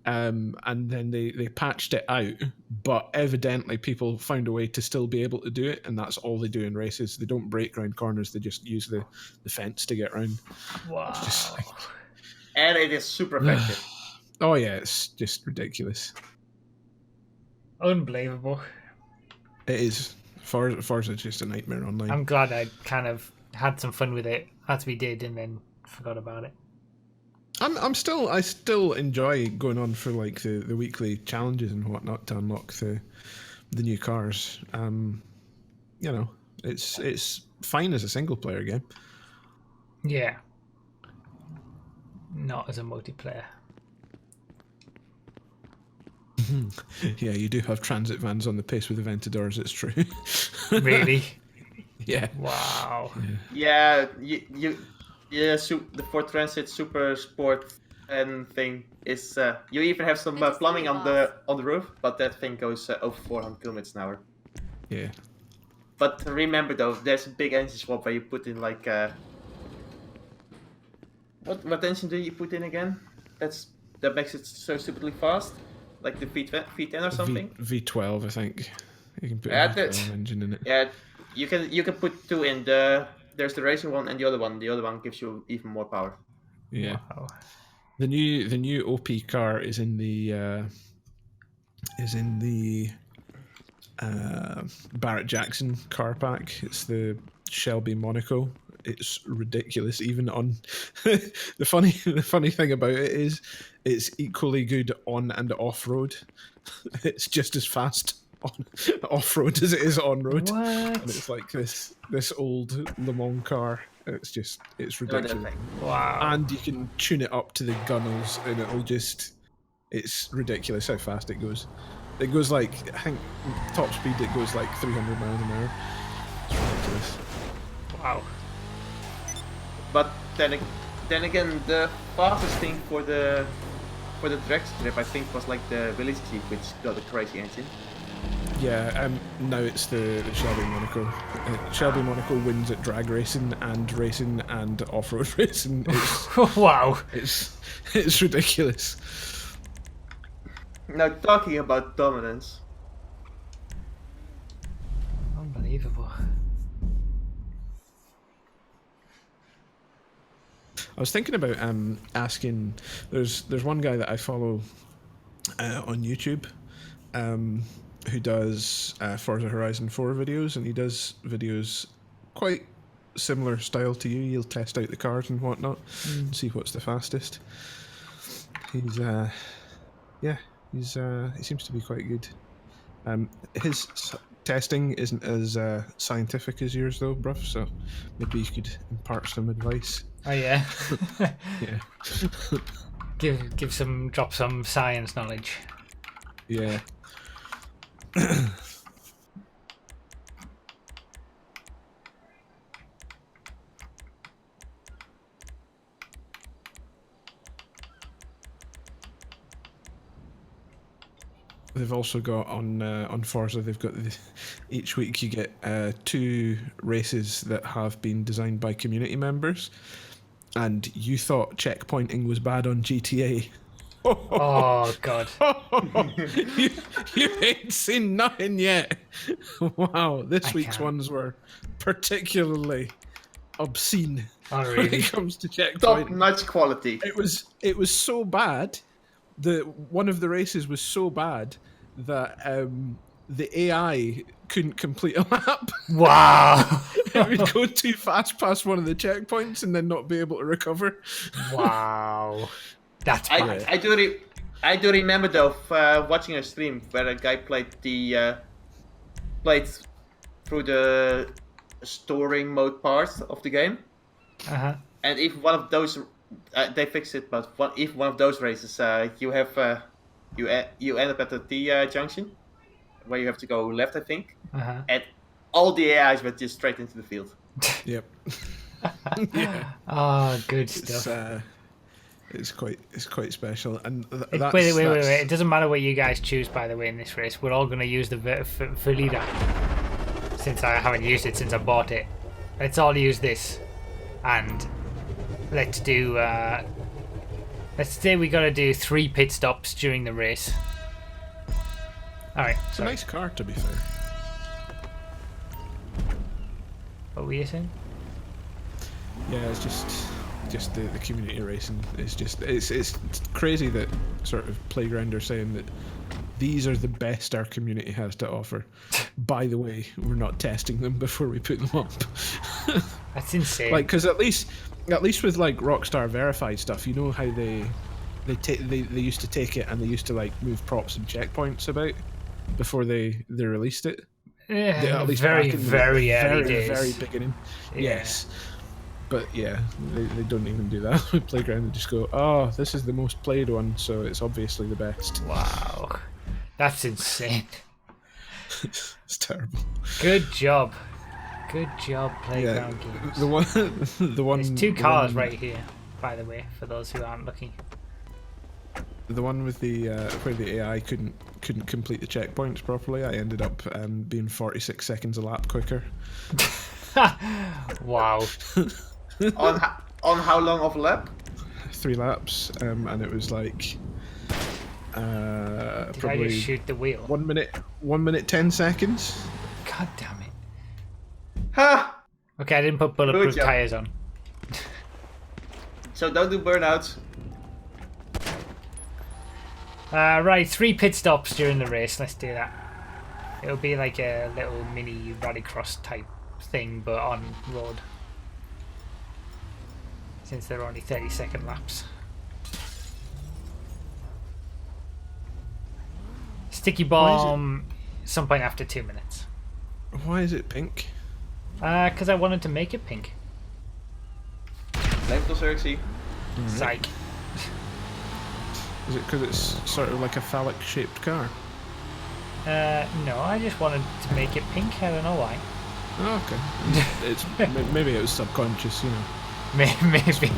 and then they patched it out. But evidently, people found a way to still be able to do it, and that's all they do in races. They don't break around corners; they just use the fence to get around. Wow. It's just like, And it is super effective. oh yeah, it's just ridiculous. Unbelievable. It is. Forza's just a nightmare online. I'm glad I kind of had some fun with it as we did, and then forgot about it. I still enjoy going on for like the weekly challenges and whatnot to unlock the new cars. You know, it's fine as a single player game. Yeah. Not as a multiplayer. Yeah, you do have transit vans on the pace with the Ventadors, it's true. Really? Yeah. Wow. Yeah, the Ford Transit Super Sport and thing is. You even have some plumbing on the roof, but that thing goes over 400 kilometers an hour. Yeah. But remember though, there's a big engine swap where you put in like what engine do you put in again? That makes it so stupidly fast, like the V10 or something. V12, I think. You can put Yeah, a V12 engine in it. Yeah, you can put two in. There's the racing one and the other one. The other one gives you even more power. Yeah. Wow. The new OP car is in the Barrett Jackson car pack. It's the Shelby Monaco. It's ridiculous. Even on the funny thing about it is it's equally good on and off road. It's just as fast on off road as it is on road. What? And it's like this old Le Mans car. It's ridiculous. Wow. And you can tune it up to the gunnels, and it's ridiculous how fast it goes. It goes like, I think top speed it goes like 300 miles an hour. It's ridiculous. Wow. But then again, the fastest thing for the drag strip, I think, was like the Village Jeep, which got a crazy engine. Yeah, now it's the Shelby Monaco. Shelby Monaco wins at drag racing and off-road racing. It's, Wow. It's ridiculous. Now, talking about dominance. Unbelievable. I was thinking about asking. There's one guy that I follow on YouTube who does Forza Horizon 4 videos, and he does videos quite similar style to you. He'll test out the cars and whatnot, and see what's the fastest. He's he seems to be quite good. His testing isn't as scientific as yours though, bruv, so maybe you could impart some advice. Oh yeah. Yeah. Drop some science knowledge. Yeah. They've also got on Forza. They've got each week you get 2 races that have been designed by community members, and you thought checkpointing was bad on GTA. Oh god. you ain't seen nothing yet. Wow, this week's ones were particularly obscene Oh when really? it comes to checkpointing. Top-notch quality. It was so bad. One of the races was so bad that the AI couldn't complete a lap. Wow. It would go too fast past one of the checkpoints and then not be able to recover. Wow. That's bad. I do remember though watching a stream where a guy played through the storing mode part of the game, and if one of those they fixed it, but if one of those races you have you end up at the T junction where you have to go left, I think, and all the AIs went just straight into the field. Yep. Yeah. Oh, good stuff. It's quite special, and wait. It doesn't matter what you guys choose, by the way, in this race. We're all going to use the Verlida, since I haven't used it since I bought it. Let's all use this, and let's do. Let's say we got to do 3 pit stops during the race. All right. It's a nice car, to be fair. What were you saying? Yeah, it's just the community racing is just it's crazy that sort of Playground are saying that these are the best our community has to offer. By the way, we're not testing them before we put them up. That's insane. Like, because at least with like Rockstar verified stuff, you know how they used to take it and they used to like move props and checkpoints about before they released it. Yeah, at least very early days. Very beginning. Yeah. Yes. But yeah, they don't even do that with Playground. They just go, oh, this is the most played one, so it's obviously the best. Wow. That's insane. It's terrible. Good job. Good job, Playground Games. The one. There's 2 cars right here, by the way, for those who aren't looking. The one with the where the AI couldn't complete the checkpoints properly. I ended up being 46 seconds a lap quicker. Wow. on how long of a lap? 3 laps, and it was like Did probably I just shoot the wheel? 1 minute 10 seconds. God damn it. Ha! Okay, I didn't put bulletproof Good job. tires on. So don't do burnouts. Right, 3 pit stops during the race. Let's do that. It'll be like a little mini rallycross type thing, but on road. Since they're only 30-second laps. Sticky bomb, some point after 2 minutes. Why is it pink? Because I wanted to make it pink. Lentil Xerxes. Psych. Is it because it's sort of like a phallic-shaped car? No, I just wanted to make it pink. I don't know why. Oh, okay. Maybe it was subconscious, you know. Maybe.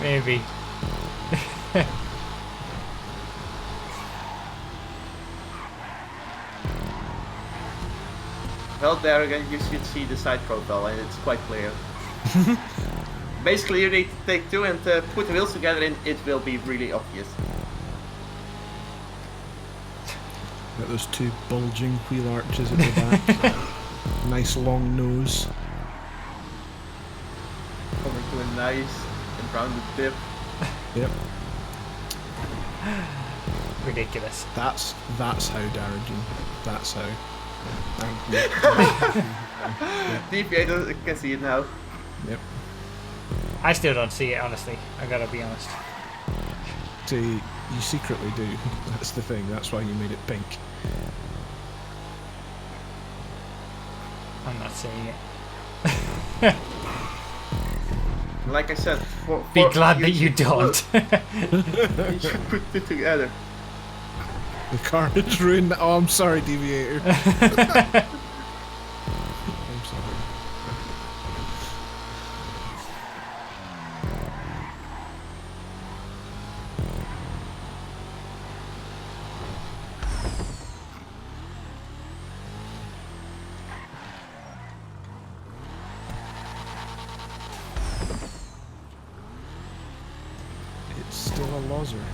Maybe. Well, there again, you should see the side profile, and it's quite clear. Basically, you need to take two and put the wheels together, and it will be really obvious. Got those two bulging wheel arches at the back. Nice long nose. Coming to a nice and rounded dip. Yep. Ridiculous. That's how, Darren. That's how. Deviator can see it now. Yep. I still don't see it, honestly. I gotta be honest. See, you secretly do. That's the thing. That's why you made it pink. I'm not seeing it. Like I said, Be glad that you don't. You should put it together. The car is ruined. Oh, I'm sorry, Deviator. I'm sorry. It's still a loser.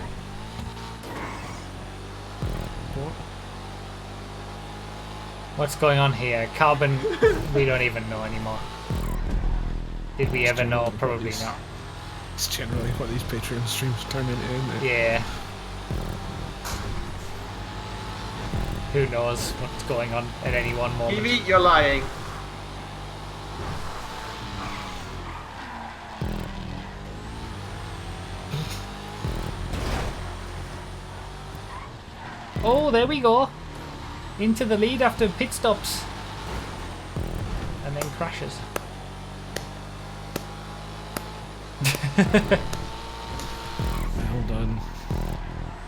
What? What's going on here? Carbon, we don't even know anymore. Did we ever know? Probably not. It's generally what these Patreon streams turn into, isn't it? Yeah. Who knows what's going on at any one moment. TV, you're lying. Oh, there we go. Into the lead after pit stops. And then crashes. Well done.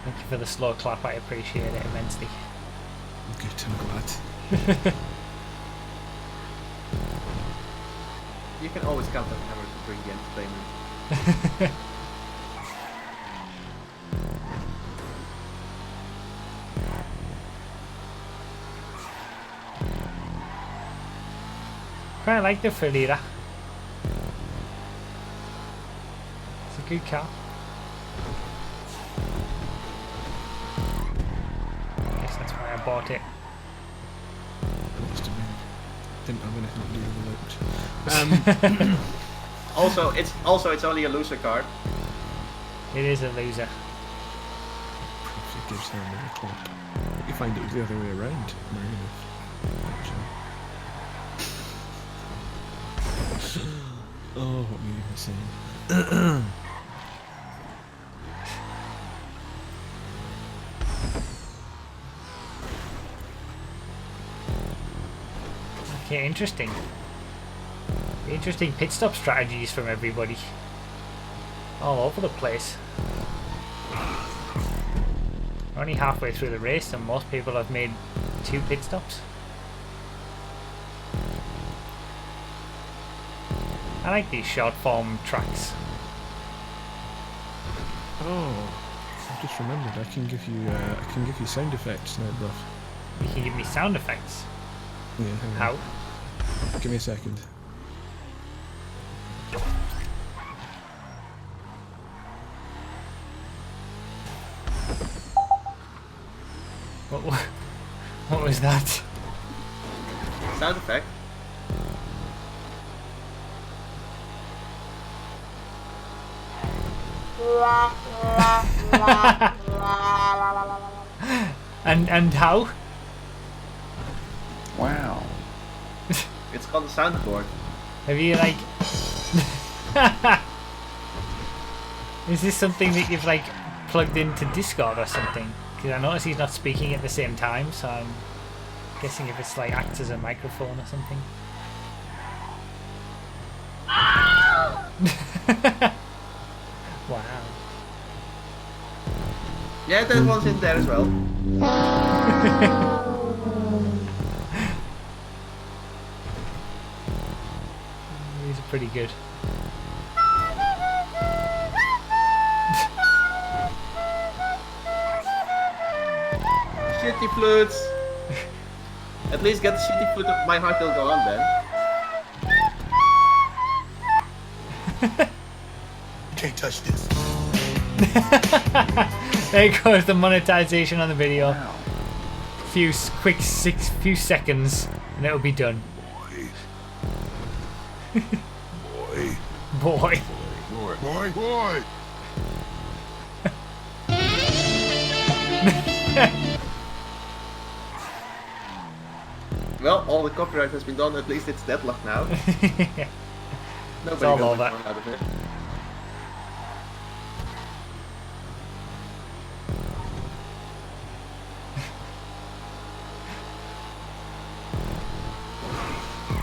Thank you for the slow clap, I appreciate it immensely. Good, I'm glad. You can always count on Hammer to bring the entertainment. Quite like the Ferreira. It's a good car. I guess that's why I bought it. Must have been. Didn't have anything to do with the looks. It's only a loser card. It is a loser. It gives her another clap. You find it was the other way around. Actually. Oh, what were you even saying? Okay, interesting. Interesting pit stop strategies from everybody. All over the place. We're only halfway through the race and most people have made 2 pit stops. I like these short form tracks. Oh, I just remembered. I can give you sound effects now, bruv. You can give me sound effects. Yeah. hang on. How? Give me a second. What was that? Sound effect. And how? Wow. It's called a soundboard. Have you like? Is this something that you've like plugged into Discord or something? Because I notice he's not speaking at the same time, so I'm guessing if it's like acts as a microphone or something. Wow. Yeah, that one's in there as well. These are pretty good. Shitty flutes. At least get the shitty flute of My Heart Will Go On then. You can't touch this. There goes the monetization on the video. Wow. Few seconds, and it'll be done. Boy. Boy. Boy. Well, all the copyright has been done. At least it's deadlocked now. Nobody all got over. much more out of it.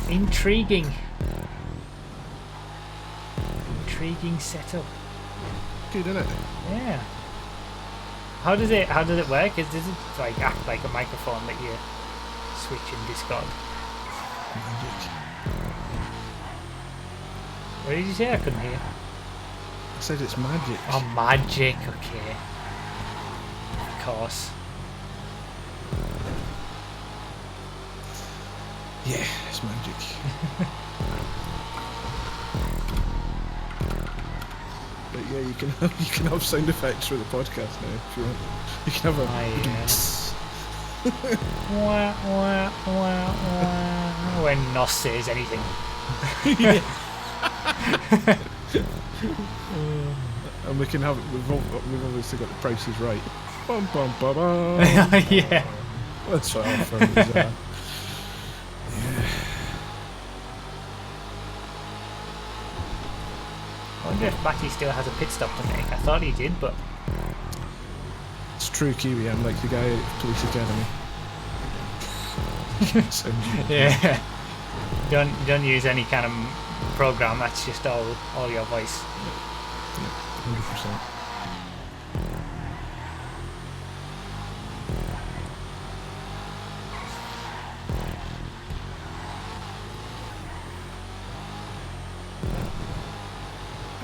Intriguing setup. Good, isn't it? Yeah. How does it work? Does it like act like a microphone that you switch in Discord? Magic. What did you say? I couldn't hear. I said it's magic. Oh, magic. Okay. Of course. Yeah, it's magic. But yeah, you can have sound effects for the podcast now if you want. You can have a. Wah, wah, wah, wah, when Nos says anything. And we can have we've obviously got the prices right. Bum bum bum bum. Yeah. That's what our firm is. Yeah. I wonder if Matty still has a pit stop to make. I thought he did, but It's true Kiwi. I'm like the guy at Police Academy. yeah. Don't use any kind of program. That's just all your voice. 100%.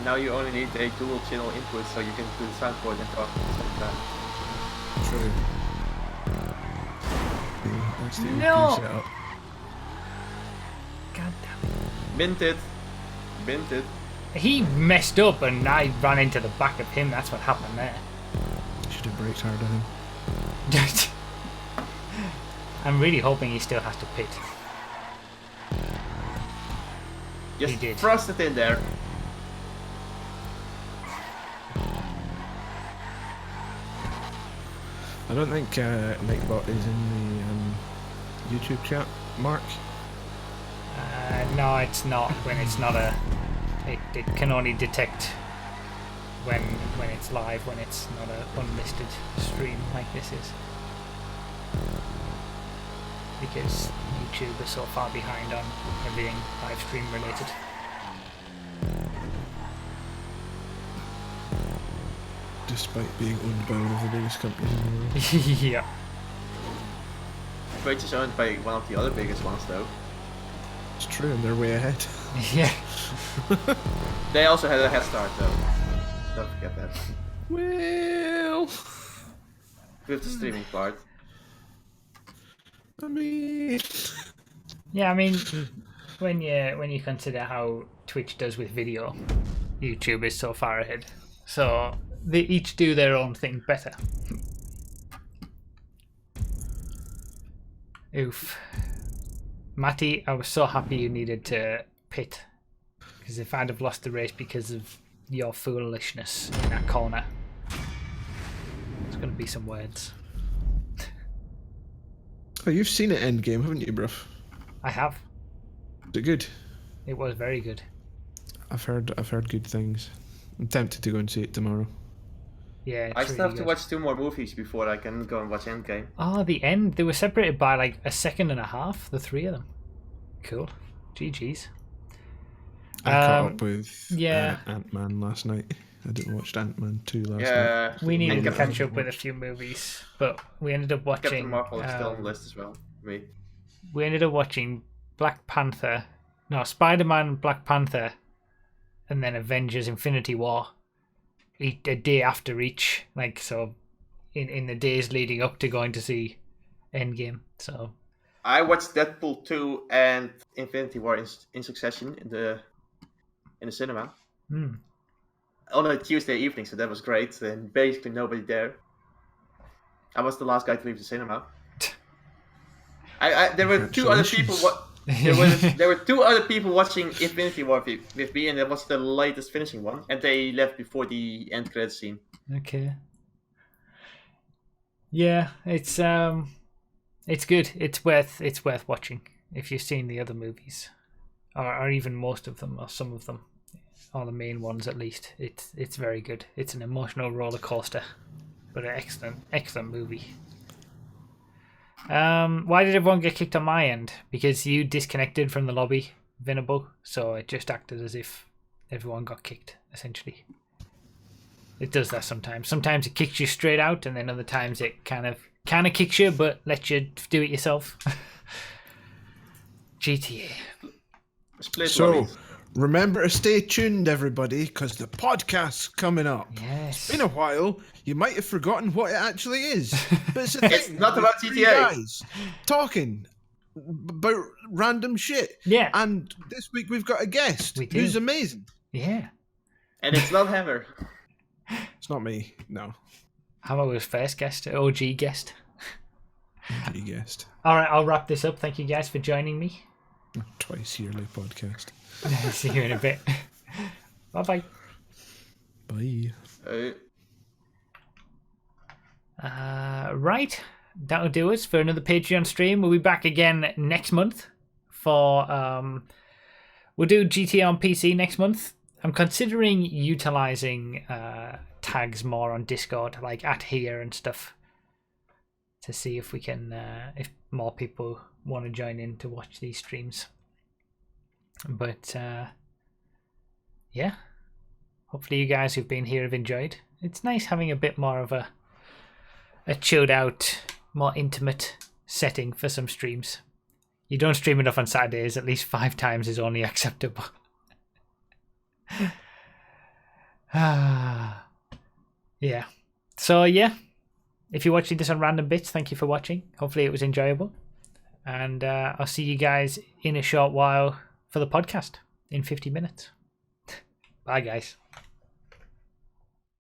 Now you only need a dual channel input so you can do the soundboard and talk at the same time. True. Yeah, that's the No. OP setup. God damn it. Minted. He messed up and I ran into the back of him. That's what happened there. Should have braked harder on him. I'm really hoping he still has to pit. Just He did. thrust it in there. I don't think Nightbot is in the YouTube chat, Mark. No, it's not. When it's not a, it can only detect when it's live. When it's not a unlisted stream like this is, because YouTube is so far behind on everything live stream related. Despite being owned by one of the biggest companies in the world. Yeah. Twitch is owned by one of the other biggest ones though. It's true, and they're way ahead. Yeah. They also had a head start though. Don't forget that. Well, With the streaming part. I mean, Yeah, I mean, when you consider how Twitch does with video, YouTube is so far ahead. So they each do their own thing better. Oof. Matty, I was so happy you needed to pit. Because if I'd have lost the race because of your foolishness in that corner, there's going to be some words. oh, you've seen it Endgame, haven't you, bruv? I have. Is it good? It was very good. I've heard good things. I'm tempted to go and see it tomorrow. Yeah, I it's still really have to good. watch 2 more movies before I can go and watch Endgame. Oh, the end. They were separated by like a second and a half, the three of them. Cool. GG's. I caught up with yeah. Ant-Man last night. I didn't watch Ant-Man 2 last night. Yeah. We needed to Captain- catch up with a few movies, but we ended up watching. Captain Marvel is still on the list as well. For me. We ended up watching Spider-Man, Black Panther, and then Avengers: Infinity War. A day after each, like so, in the days leading up to going to see Endgame. So I watched Deadpool 2 and Infinity War in succession in the cinema on a Tuesday evening, so that was great. And basically nobody there. I was the last guy to leave the cinema. There were two other people. There were two other people watching Infinity War with me, and that was the latest finishing one. And they left before the end credits scene. Okay. Yeah, it's good. It's worth watching if you've seen the other movies, or even most of them, or some of them, or the main ones at least. It's very good. It's an emotional roller coaster, but an excellent movie. Why did everyone get kicked on my end? Because you disconnected from the lobby, Venable, so it just acted as if everyone got kicked, essentially. It does that sometimes. Sometimes it kicks you straight out, and then other times it kind of kicks you, but lets you do it yourself. GTA. So, remember to stay tuned, everybody, because the podcast's coming up. Yes. It's been a while. You might have forgotten what it actually is, but it's a thing. It's not about GTA. Guys talking about random shit. Yeah. And this week we've got a guest who's amazing. Yeah. And it's not Hammer. It's not me. No. Hammer was first guest, OG guest. OG guest. All right, I'll wrap this up. Thank you guys for joining me. Twice yearly podcast. See you in a bit. Bye-bye. Bye. Right, that'll do us for another Patreon stream. We'll be back again next month for we'll do GTA on PC next month. I'm considering utilizing tags more on Discord, like @here and stuff, to see if we can if more people want to join in to watch these streams. But yeah, hopefully you guys who've been here have enjoyed. It's nice having a bit more of a chilled out, more intimate setting for some streams. You don't stream enough on Saturdays, at least 5 times is only acceptable. Yeah. So yeah, if you're watching this on Random Bits, thank you for watching. Hopefully it was enjoyable. And I'll see you guys in a short while for the podcast in 50 minutes. Bye guys.